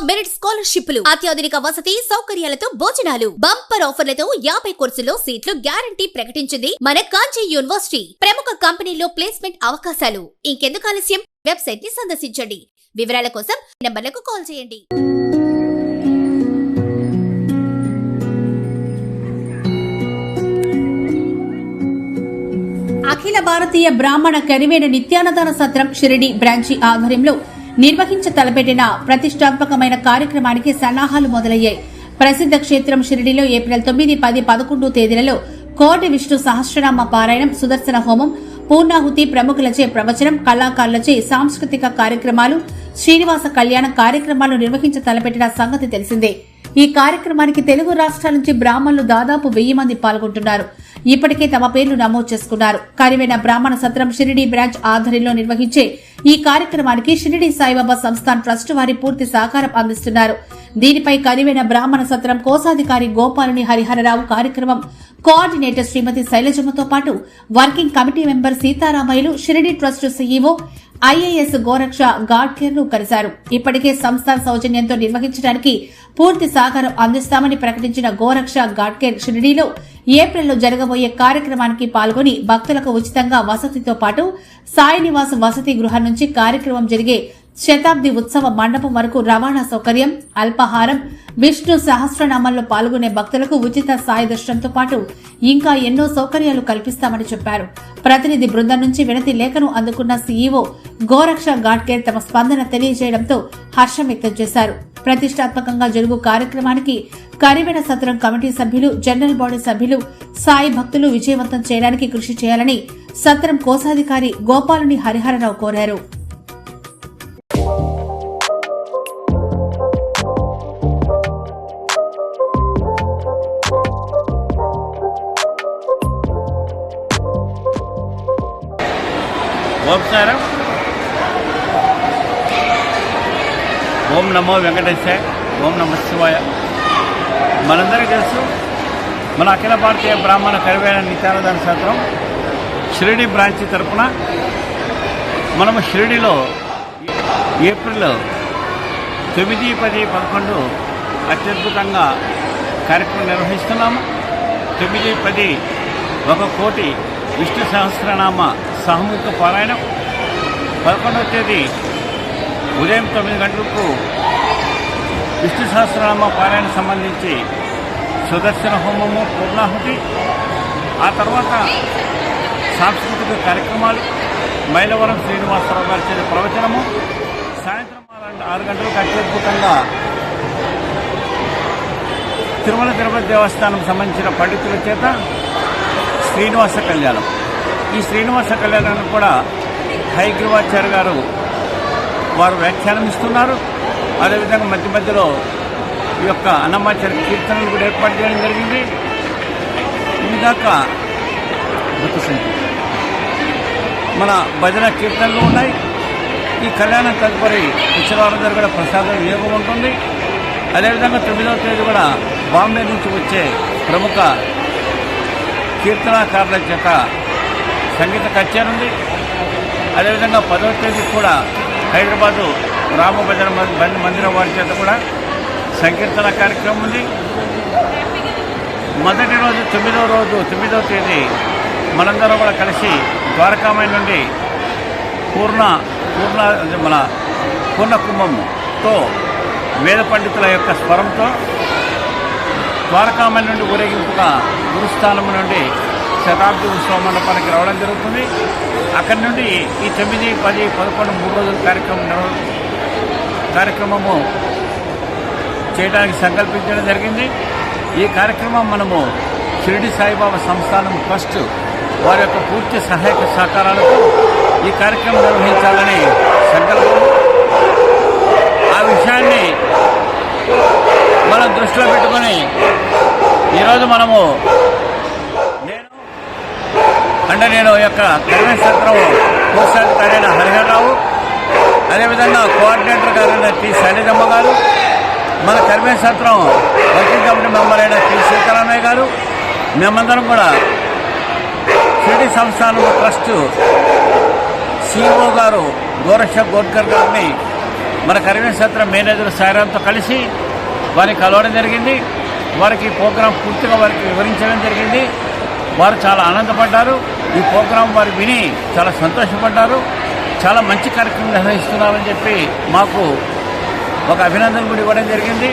Merit స్కాలర్షిప్లు, అత్యాధునిక వసతి సౌకర్యాలతో భోజనాలు, బంపర్ ఆఫర్లతో 50 కోర్సుల్లో సీట్లు గ్యారంటీ ప్రకటించింది మన కాంచీ యూనివర్సిటీ. ప్రముఖ కంపెనీల్లో ప్లేస్మెంట్ అవకాశాలు. ఇంకెందుకు ఆలస్యం? వెబ్సైట్ ని సందర్శించండి. వివరాల కోసం నంబర్లకు కాల్ చేయండి. అఖిల భారతీయ బ్రాహ్మణ కరివేన నిత్యాన్నదాన సత్రం షిరిడి బ్రాంచి ఆధ్వర్యంలో నిర్వహించ తలపెట్టిన ప్రతిష్టాత్మకమైన కార్యక్రమానికి సన్నాహాలు మొదలయ్యాయి. ప్రసిద్ధ క్షేత్రం షిరిడిలో ఏప్రిల్ 9, 10, 11 తేదీలలో కోటి విష్ణు సహస్రనామ పారాయణం, సుదర్శన హోమం, పూర్ణాహుతి, ప్రముఖులచే ప్రవచనం, కళాకారులచే సాంస్కృతిక కార్యక్రమాలు, శ్రీనివాస కళ్యాణ కార్యక్రమాలు నిర్వహించ తలపెట్టిన సంగతి తెలిసిందే. ఈ కార్యక్రమానికి తెలుగు రాష్ట్రాల నుంచి బ్రాహ్మణులు దాదాపు 1000 మంది పాల్గొంటున్నారు. ఇప్పటికే తమ పేర్లు నమోదు చేసుకున్నారు. కరివేన బ్రాహ్మణ సత్రం షిరిడి బ్రాంచ్ ఆధ్వర్యంలో నిర్వహించే ఈ కార్యక్రమానికి షిరిడి సాయిబాబా సంస్థాన్ ట్రస్ట్ వారి పూర్తి సహకారం అందిస్తున్నారు. దీనిపై కరివేన బ్రాహ్మణ సత్రం కోశాధికారి గోపాలని హరిహరరావు, కార్యక్రమం కోఆర్డినేటర్ శ్రీమతి శైలజమ్మతో పాటు వర్కింగ్ కమిటీ మెంబర్ సీతారామయ్యలు, Shirdi trust CEO IAS Goraksha Gadker ను కలిశారు. ఇప్పటికే సంస్థ సౌజన్యంతో నిర్వహించడానికి పూర్తి సహకారం అందిస్తామని ప్రకటించిన గోరక్ష గాడ్కేర్ షిరిడిలో ఏప్రిల్లో జరగబోయే కార్యక్రమానికి పాల్గొని భక్తులకు ఉచితంగా వసతితో పాటు సాయి నివాస్ వసతి గృహం నుంచి కార్యక్రమం జరిగే శతాబ్ది ఉత్సవ మండపం వరకు రవాణా సౌకర్యం, అల్పాహారం, విష్ణు సహస్రనామంలో పాల్గొనే భక్తులకు ఉచిత సాయి దర్శనంతో పాటు ఇంకా ఎన్నో సౌకర్యాలు కల్పిస్తామని చెప్పారు. ప్రతినిధి బృందం నుంచి వినతి లేఖను అందుకున్న సీఈఓ గోరక్ష గాడ్కేర్ తమ స్పందన తెలియజేయడంతో హర్షం వ్యక్తం చేశారు. ప్రతిష్టాత్మకంగా జరుగు కార్యక్రమానికి కరివేన సత్రం కమిటీ సభ్యులు, జనరల్ బాడీ సభ్యులు, సాయి భక్తులు విజయవంతం చేయడానికి కృషి చేయాలని సత్రం కోశాధికారి గోపాలని హరిహరరావు కోరారు. ఓంకారం. ఓం నమో వెంకటేశాయ, ఓం నమ శివాయ. మనందరికీ తెలుసు, మన అఖిల భారతీయ బ్రాహ్మణ కరివేన నిత్యాన్నదాన సత్రం షిరిడి బ్రాంచ్ తరఫున మనము షిరిడిలో ఏప్రిల్ 9, 10, 11 అత్యద్భుతంగా కార్యక్రమం నిర్వహిస్తున్నాము. 9, 10 1 కోటి విష్ణు సహస్రనామ సామూహిక పారాయణం. 11వ తేదీ ఉదయం 9 గంటలకు విష్ణు సహస్రనామ పారాయణ సంబంధించి సుదర్శన హోమము, పూర్ణాహుతి, ఆ తర్వాత సాంస్కృతిక కార్యక్రమాలు, మైలవరం శ్రీనివాసరావు గారి చేత ప్రవచనము, సాయంత్రం 6 గంటలకు అత్యద్భుతంగా తిరుమల తిరుపతి దేవస్థానం సంబంధించిన పండితుల చేత శ్రీనివాస కళ్యాణం. ఈ శ్రీనివాస కళ్యాణాన్ని కూడా హైగ్రీవాచార్య గారు వారు వ్యాఖ్యానం ఇస్తున్నారు. అదేవిధంగా మధ్య మధ్యలో ఈ యొక్క అన్నమాచార్య కీర్తనలు కూడా ఏర్పాటు చేయడం జరిగింది. ఇది దాకా మన భజన కీర్తనలు ఉన్నాయి. ఈ కళ్యాణం తదుపరి ఉత్సవాలందరూ కూడా ప్రసాదం వినియోగం ఉంటుంది. అదేవిధంగా 9వ తేదీ కూడా బాంబే నుంచి వచ్చే ప్రముఖ కీర్తనాకారుల చేత సంగీత కచేరీ ఉంది. అదేవిధంగా 10వ తేదీ కూడా హైదరాబాదు రామభజన మందిరం వారి చేత కూడా సంకీర్తన కార్యక్రమం ఉంది. మొదటి రోజు 9వ తేదీ మనందరం కూడా కలిసి ద్వారకామాయి నుండి మన పూర్ణ కుంభంతో వేద పండితుల యొక్క స్వరంతో ద్వారకామాయి నుండి ఊరేగింపుగా గురుస్థానం నుండి శతాబ్ది ఉత్సవ మండపానికి రావడం జరుగుతుంది. అక్కడి నుండి ఈ 9, 10, 11 3 రోజుల కార్యక్రమము చేయడానికి సంకల్పించడం జరిగింది. ఈ కార్యక్రమం మనము షిరిడి సాయిబాబా సంస్థానం ట్రస్ట్ వారి యొక్క పూర్తి సహాయక సహకారాలతో ఈ కార్యక్రమం నిర్వహించాలని సంకల్పం. ఆ విషయాన్ని మనం దృష్టిలో పెట్టుకొని ఈరోజు మనము నేను యొక్క కరివేన సత్రం కోశాధికారి అయిన హరిహరరావు, అదేవిధంగా కోఆర్డినేటర్ గారైన టి శైలజమ్మ గారు, మన కరివేన సత్రం వర్కింగ్ కమిటీ మెంబర్ అయిన టి సీతారామయ్య గారు, మేమందరం కూడా షిరిడి సంస్థానం ట్రస్ట్ సిఇఓ గారు గోరక్ష గోడ్కర్ గారిని మన కరివేన సత్రం మేనేజర్ సాయిరాంతో కలిసి వారిని కలవడం జరిగింది. వారికి ప్రోగ్రాం పూర్తిగా వారికి వివరించడం జరిగింది. వారు చాలా ఆనందపడ్డారు. ఈ ప్రోగ్రాం వారు విని చాలా సంతోషపడ్డారు. చాలా మంచి కార్యక్రమం నిర్వహిస్తున్నారని చెప్పి మాకు ఒక అభినందన కూడా ఇవ్వడం జరిగింది.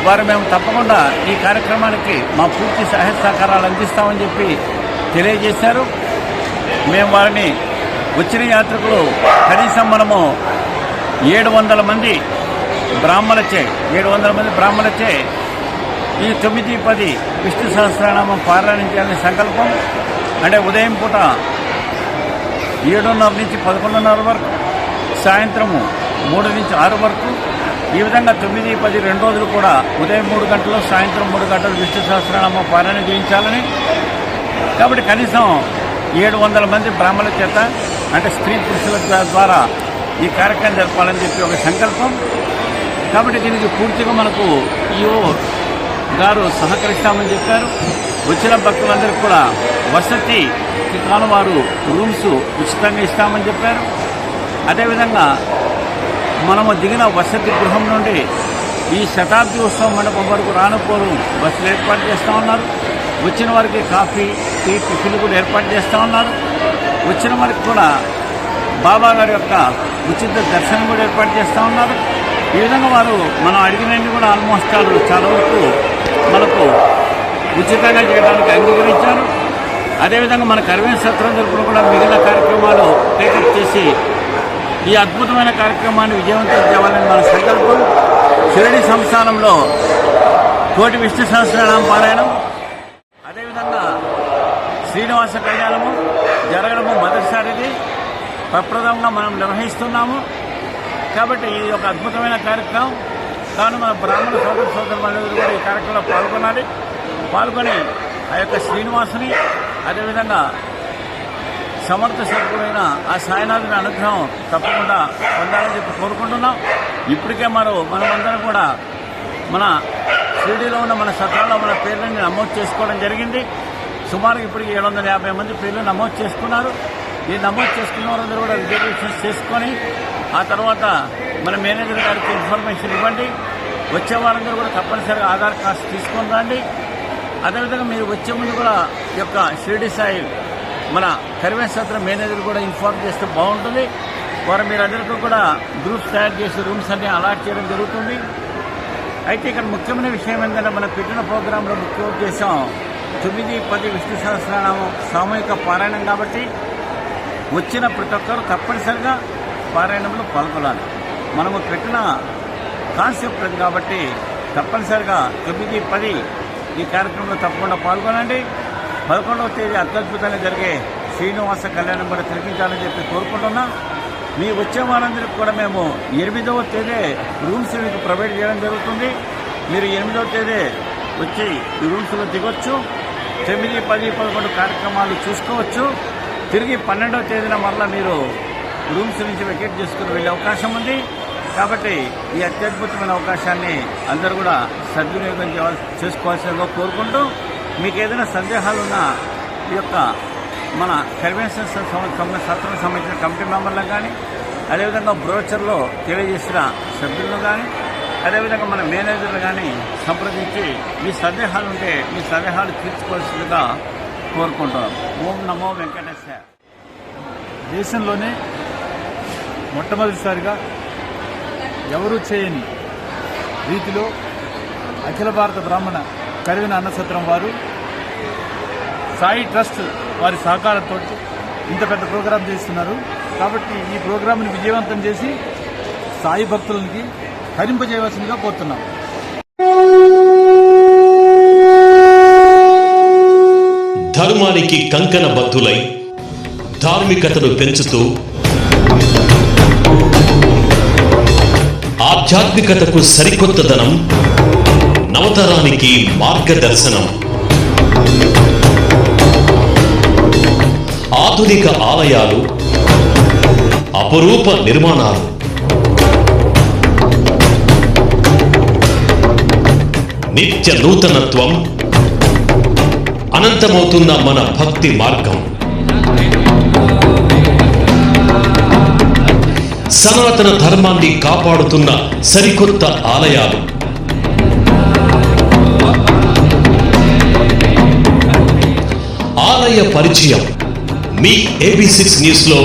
వారు మేము తప్పకుండా ఈ కార్యక్రమానికి మా పూర్తి సహాయ సహకారాలు అందిస్తామని చెప్పి తెలియజేశారు. మేము వారిని వచ్చిన యాత్రికులు కనీసం మనము 700 మంది బ్రాహ్మణులచే ఈ 9-10 విష్ణు సహస్రనామం పారాయణం చేయాలని సంకల్పం. అంటే ఉదయం పూట 7:30 నుంచి 11:30 వరకు, సాయంత్రము 3 నుంచి 6 వరకు, ఈ విధంగా 9-10 2 రోజులు కూడా ఉదయం 3 గంటలు, సాయంత్రం 3 గంటలు విష్ణు సహస్రనామం పారాయణ చేయించాలని. కాబట్టి కనీసం 700 మంది బ్రాహ్మణుల చేత, అంటే స్త్రీ పురుషుల ద్వారా ఈ కార్యక్రమం జరపాలని చెప్పి ఒక సంకల్పం. కాబట్టి దీనికి పూర్తిగా మనకు ఈఓ గారు సహకరిస్తామని చెప్పారు. వచ్చిన భక్తులందరికీ కూడా వసతికి కాను వారు రూమ్స్ ఉచితంగా ఇస్తామని చెప్పారు. అదేవిధంగా మనము దిగిన వసతి గృహం నుండి ఈ శతాబ్ది ఉత్సవం మండపం వరకు రానుపోరు బస్సులు ఏర్పాటు చేస్తూ ఉన్నారు. వచ్చిన వారికి కాఫీ, టీ, టిఫిన్లు కూడా ఏర్పాటు చేస్తూ ఉన్నారు. వచ్చిన వారికి కూడా బాబా గారి యొక్క ఉచిత దర్శనం కూడా ఏర్పాటు చేస్తూ ఉన్నారు. ఈ విధంగా వారు మనం అడిగినవి కూడా ఆల్మోస్ట్ చాలా వరకు మనకు ఉచితంగా చేయడానికి అంగీకరించారు. అదేవిధంగా మన కరివేన సత్రం తరపున కూడా మిగిలిన కార్యక్రమాలు టేకప్ చేసి ఈ అద్భుతమైన కార్యక్రమాన్ని విజయవంతం చేయాలని మన సంకల్పం. షిరిడి సంస్థానంలో 1,000,000 విష్ణు సహస్రనామ పారాయణం, అదేవిధంగా శ్రీనివాస కళ్యాణము జరగడము మొదటిసారిది ప్రప్రథమంగా మనం నిర్వహిస్తున్నాము. కాబట్టి ఇది ఒక అద్భుతమైన కార్యక్రమం. కాను మన బ్రాహ్మణ సోదరులందరూ కూడా ఈ కార్యక్రమంలో పాల్గొని ఆ యొక్క శ్రీనివాసుని, అదేవిధంగా సమర్థ సద్గురైన ఆ సాయినాథుని అనుగ్రహం తప్పకుండా పొందాలని చెప్పి కోరుకుంటున్నాం. ఇప్పటికే మనమందరం కూడా మన షిరిడీలో ఉన్న మన సత్రాల్లో మన పేర్లని నమోదు చేసుకోవడం జరిగింది. సుమారు ఇప్పటికి 750 మంది పేర్లు నమోదు చేసుకున్నారు. ఈ నమోదు చేసుకున్న వారందరూ కూడా రిజర్వేషన్స్ చేసుకొని ఆ తర్వాత మన మేనేజర్ గారికి ఇన్ఫర్మేషన్ ఇవ్వండి. వచ్చే వారందరూ కూడా తప్పనిసరిగా ఆధార్ కార్డ్స్ తీసుకొని రండి. అదేవిధంగా మీరు వచ్చే ముందు కూడా ఈ యొక్క షిరిడి సాయి మన కరివేన సత్రం మేనేజర్ కూడా ఇన్ఫార్మ్ చేస్తే బాగుంటుంది. వారు మీరందరికీ కూడా గ్రూప్స్ తయారు చేసి రూమ్స్ అన్ని అలాట్ చేయడం జరుగుతుంది. అయితే ఇక్కడ ముఖ్యమైన విషయం ఏంటంటే మనం పెట్టిన ప్రోగ్రాంలో ముఖ్య ఉద్దేశం 9-10 విష్ణు సహస్రనామం సామూహిక పారాయణం. కాబట్టి వచ్చిన ప్రతి ఒక్కరు తప్పనిసరిగా పారాయణంలో పాల్గొనాలి. మనము పెట్టిన కాన్సెప్ట్ అది. కాబట్టి తప్పనిసరిగా 9-10 ఈ కార్యక్రమంలో తప్పకుండా పాల్గొనండి. 11వ తేదీ అత్యద్భుతంగా జరిగే శ్రీనివాస కళ్యాణం కూడా తిరిగించాలని చెప్పి కోరుకుంటున్నా. మీ వచ్చే వారందరికీ కూడా మేము 8వ తేదీ రూమ్స్ మీకు ప్రొవైడ్ చేయడం జరుగుతుంది. మీరు 8వ తేదీ వచ్చి ఈ రూమ్స్లో దిగొచ్చు. 9, 10, 11 కార్యక్రమాలు చూసుకోవచ్చు. తిరిగి 12వ తేదీన మళ్ళీ మీరు రూమ్స్ నుంచి వెకేట్ చేసుకుని వెళ్ళే అవకాశం ఉంది. కాబట్టి ఈ అత్యద్భుతమైన అవకాశాన్ని అందరూ కూడా సద్వినియోగం చేసుకోవాల్సిందిగా కోరుకుంటూ, మీకు ఏదైనా సందేహాలున్నా ఈ యొక్క మన కరివేన సత్రం సంబంధించిన కమిటీ మెంబర్లకు కానీ, అదేవిధంగా బ్రోచర్లో తెలియజేసిన సభ్యులను కానీ, అదేవిధంగా మన మేనేజర్లు కానీ సంప్రదించి మీ సందేహాలు ఉంటే మీ సందేహాలు తీర్చుకోవాల్సిందిగా కోరుకుంటున్నాం. ఓం నమో వెంకటేశ్వర. దేశంలోనే మొట్టమొదటిసారిగా ఎవరూ చేయని రీతిలో అఖిల భారత బ్రాహ్మణ కరివేన అన్నసత్రం వారు సాయి ట్రస్ట్ వారి సహకారంతో ఇంత పెద్ద ప్రోగ్రాం చేస్తున్నారు. కాబట్టి ఈ ప్రోగ్రాంని విజయవంతం చేసి సాయి భక్తులకి హరింపజేయవలసిందిగా కోరుతున్నాం. ధర్మానికి కంకణబద్ధులై ధార్మికతను పెంచుతూ ఆధ్యాత్మికతకు సరికొత్తదనం, నవతరానికి మార్గదర్శనం. ఆధునిక ఆలయాలు, అపురూప నిర్మాణాలు, నిత్య నూతనత్వం, అనంతమవుతున్న మన భక్తి మార్గం. సనాతన ధర్మాన్ని కాపాడుతున్న సరికొత్త ఆలయాలు. ఆలయ పరిచయం మీ AB6 న్యూస్ లో